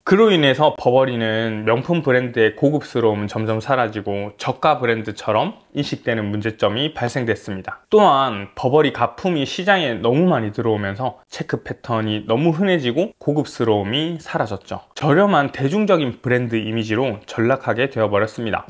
그로 인해서 버버리는 명품 브랜드의 고급스러움은 점점 사라지고 저가 브랜드처럼 인식되는 문제점이 발생됐습니다. 또한 버버리 가품이 시장에 너무 많이 들어오면서 체크 패턴이 너무 흔해지고 고급스러움이 사라졌죠. 저렴한 대중적인 브랜드 이미지로 전락하게 되어버렸습니다.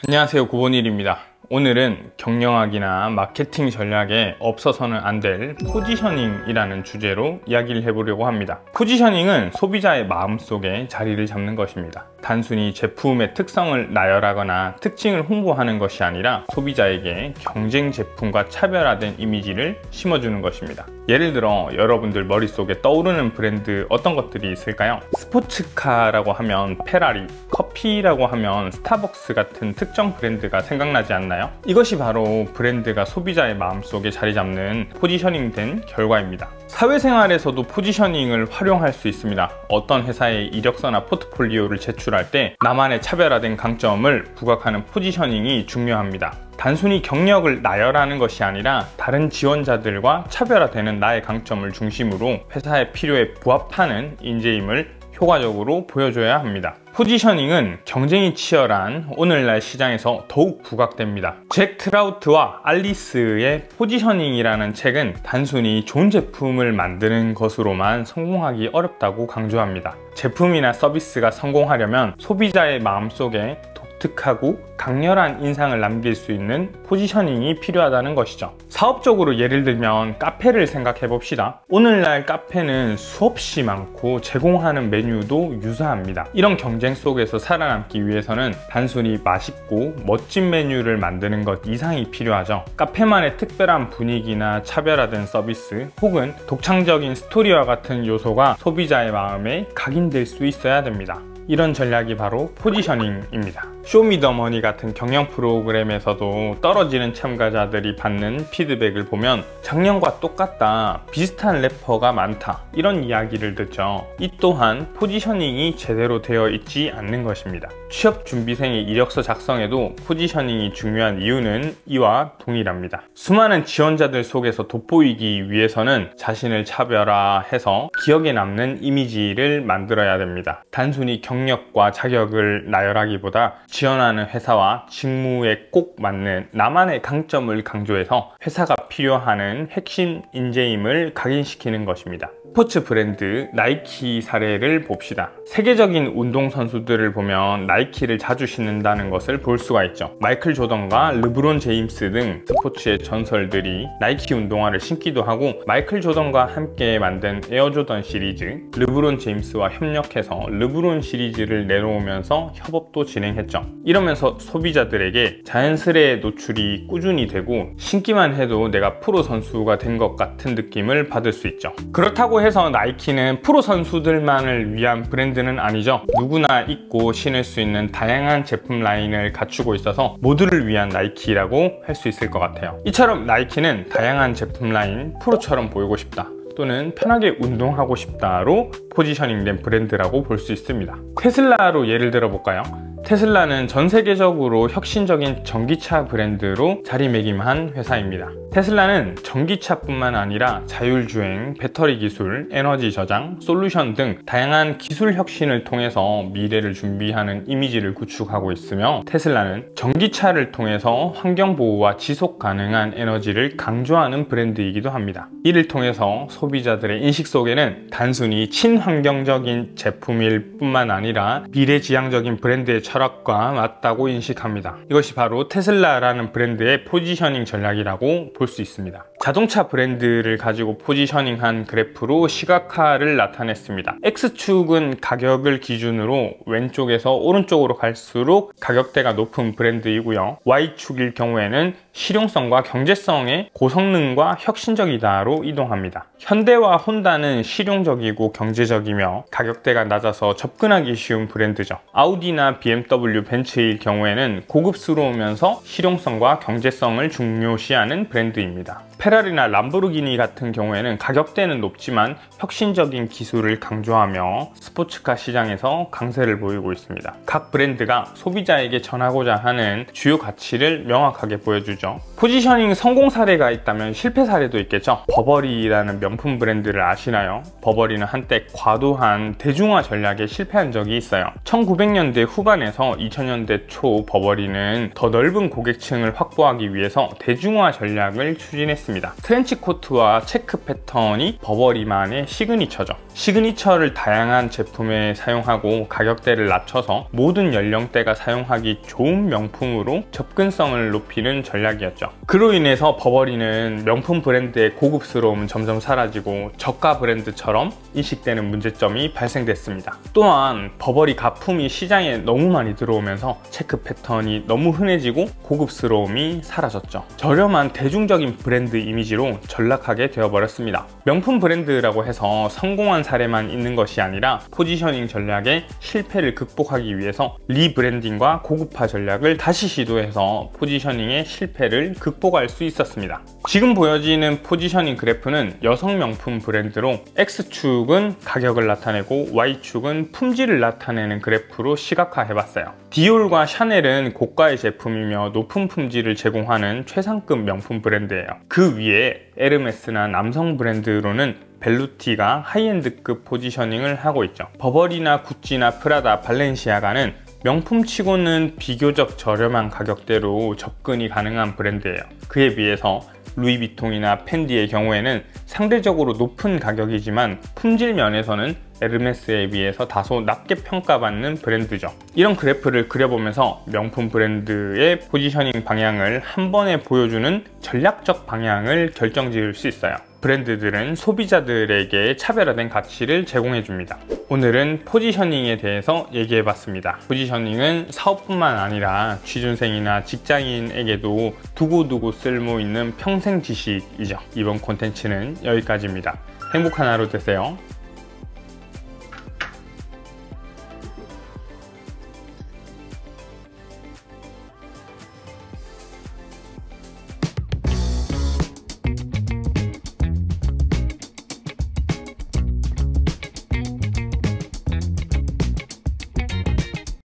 안녕하세요, 구본일입니다. 오늘은 경영학이나 마케팅 전략에 없어서는 안 될 포지셔닝이라는 주제로 이야기를 해보려고 합니다. 포지셔닝은 소비자의 마음속에 자리를 잡는 것입니다. 단순히 제품의 특성을 나열하거나 특징을 홍보하는 것이 아니라 소비자에게 경쟁 제품과 차별화된 이미지를 심어주는 것입니다. 예를 들어 여러분들 머릿속에 떠오르는 브랜드 어떤 것들이 있을까요? 스포츠카라고 하면 페라리, 커피라고 하면 스타벅스 같은 특정 브랜드가 생각나지 않나요? 이것이 바로 브랜드가 소비자의 마음속에 자리 잡는 포지셔닝된 결과입니다. 사회생활에서도 포지셔닝을 활용할 수 있습니다. 어떤 회사의 이력서나 포트폴리오를 제출할 때 나만의 차별화된 강점을 부각하는 포지셔닝이 중요합니다. 단순히 경력을 나열하는 것이 아니라 다른 지원자들과 차별화되는 나의 강점을 중심으로 회사의 필요에 부합하는 인재임을 효과적으로 보여줘야 합니다. 포지셔닝은 경쟁이 치열한 오늘날 시장에서 더욱 부각됩니다. 잭 트라우트와 알리스의 포지셔닝이라는 책은 단순히 좋은 제품을 만드는 것으로만 성공하기 어렵다고 강조합니다. 제품이나 서비스가 성공하려면 소비자의 마음속에 독특하고 강렬한 인상을 남길 수 있는 포지셔닝이 필요하다는 것이죠. 사업적으로 예를 들면 카페를 생각해 봅시다. 오늘날 카페는 수없이 많고 제공하는 메뉴도 유사합니다. 이런 경쟁 속에서 살아남기 위해서는 단순히 맛있고 멋진 메뉴를 만드는 것 이상이 필요하죠. 카페만의 특별한 분위기나 차별화된 서비스 혹은 독창적인 스토리와 같은 요소가 소비자의 마음에 각인될 수 있어야 됩니다. 이런 전략이 바로 포지셔닝입니다. 쇼미더머니 같은 경영 프로그램에서도 떨어지는 참가자들이 받는 피드백을 보면 작년과 똑같다, 비슷한 래퍼가 많다, 이런 이야기를 듣죠. 이 또한 포지셔닝이 제대로 되어 있지 않는 것입니다. 취업 준비생의 이력서 작성에도 포지셔닝이 중요한 이유는 이와 동일합니다. 수많은 지원자들 속에서 돋보이기 위해서는 자신을 차별화해서 기억에 남는 이미지를 만들어야 됩니다. 단순히 경력과 자격을 나열하기보다 지원하는 회사와 직무에 꼭 맞는 나만의 강점을 강조해서 회사가 필요하는 핵심 인재임을 각인시키는 것입니다. 스포츠 브랜드 나이키 사례를 봅시다. 세계적인 운동선수들을 보면 나이키를 자주 신는다는 것을 볼 수가 있죠. 마이클 조던과 르브론 제임스 등 스포츠의 전설들이 나이키 운동화를 신기도 하고, 마이클 조던과 함께 만든 에어조던 시리즈, 르브론 제임스와 협력해서 르브론 시리즈를 내놓으면서 협업도 진행했죠. 이러면서 소비자들에게 자연스레 노출이 꾸준히 되고 신기만 해도 내가 프로 선수가 된 것 같은 느낌을 받을 수 있죠. 그렇다고 해서 나이키는 프로 선수들만을 위한 브랜드는 아니죠. 누구나 입고 신을 수 있는 다양한 제품 라인을 갖추고 있어서 모두를 위한 나이키라고 할 수 있을 것 같아요. 이처럼 나이키는 다양한 제품 라인, 프로처럼 보이고 싶다 또는 편하게 운동하고 싶다로 포지셔닝된 브랜드라고 볼 수 있습니다. 테슬라로 예를 들어 볼까요? 테슬라는 전 세계적으로 혁신적인 전기차 브랜드로 자리매김한 회사입니다. 테슬라는 전기차뿐만 아니라 자율주행, 배터리 기술, 에너지 저장, 솔루션 등 다양한 기술 혁신을 통해서 미래를 준비하는 이미지를 구축하고 있으며, 테슬라는 전기차를 통해서 환경보호와 지속 가능한 에너지를 강조하는 브랜드이기도 합니다. 이를 통해서 소비자들의 인식 속에는 단순히 친환경적인 제품일 뿐만 아니라 미래지향적인 브랜드의 철학과 맞다고 인식합니다. 이것이 바로 테슬라라는 브랜드의 포지셔닝 전략이라고 볼 수 있습니다. 자동차 브랜드를 가지고 포지셔닝한 그래프로 시각화를 나타냈습니다. X축은 가격을 기준으로 왼쪽에서 오른쪽으로 갈수록 가격대가 높은 브랜드이고요. Y축일 경우에는 실용성과 경제성의 고성능과 혁신적이다로 이동합니다. 현대와 혼다는 실용적이고 경제적이며 가격대가 낮아서 접근하기 쉬운 브랜드죠. 아우디나 BMW, 벤츠일 경우에는 고급스러우면서 실용성과 경제성을 중요시하는 브랜드입니다. 페라리나 람보르기니 같은 경우에는 가격대는 높지만 혁신적인 기술을 강조하며 스포츠카 시장에서 강세를 보이고 있습니다. 각 브랜드가 소비자에게 전하고자 하는 주요 가치를 명확하게 보여주죠. 포지셔닝 성공 사례가 있다면 실패 사례도 있겠죠. 버버리라는 명품 브랜드를 아시나요? 버버리는 한때 과도한 대중화 전략에 실패한 적이 있어요. 1900년대 후반에서 2000년대 초 버버리는 더 넓은 고객층을 확보하기 위해서 대중화 전략을 추진했습니다. 트렌치 코트와 체크 패턴이 버버리만의 시그니처죠. 시그니처를 다양한 제품에 사용하고 가격대를 낮춰서 모든 연령대가 사용하기 좋은 명품으로 접근성을 높이는 전략이었죠. 그로 인해서 버버리는 명품 브랜드의 고급스러움은 점점 사라지고 저가 브랜드처럼 인식되는 문제점이 발생됐습니다. 또한 버버리 가품이 시장에 너무 많이 들어오면서 체크 패턴이 너무 흔해지고 고급스러움이 사라졌죠. 저렴한 대중적인 브랜드 이미지로 전락하게 되어버렸습니다. 명품 브랜드라고 해서 성공한 사례만 있는 것이 아니라 포지셔닝 전략의 실패를 극복하기 위해서 리브랜딩과 고급화 전략을 다시 시도해서 포지셔닝의 실패를 극복할 수 있었습니다. 지금 보여지는 포지셔닝 그래프는 여성 명품 브랜드로 X축은 가격을 나타내고 Y축은 품질을 나타내는 그래프로 시각화해봤어요. 디올과 샤넬은 고가의 제품이며 높은 품질을 제공하는 최상급 명품 브랜드예요. 그 위에 에르메스나 남성 브랜드로는 벨루티가 하이엔드급 포지셔닝을 하고 있죠. 버버리나 구찌나 프라다, 발렌시아가는 명품치고는 비교적 저렴한 가격대로 접근이 가능한 브랜드예요. 그에 비해서 루이비통이나 펜디의 경우에는 상대적으로 높은 가격이지만 품질 면에서는 에르메스에 비해서 다소 낮게 평가받는 브랜드죠. 이런 그래프를 그려보면서 명품 브랜드의 포지셔닝 방향을 한 번에 보여주는 전략적 방향을 결정지을 수 있어요. 브랜드들은 소비자들에게 차별화된 가치를 제공해줍니다. 오늘은 포지셔닝에 대해서 얘기해봤습니다. 포지셔닝은 사업뿐만 아니라 취준생이나 직장인에게도 두고두고 쓸모있는 평생 지식이죠. 이번 콘텐츠는 여기까지입니다. 행복한 하루 되세요.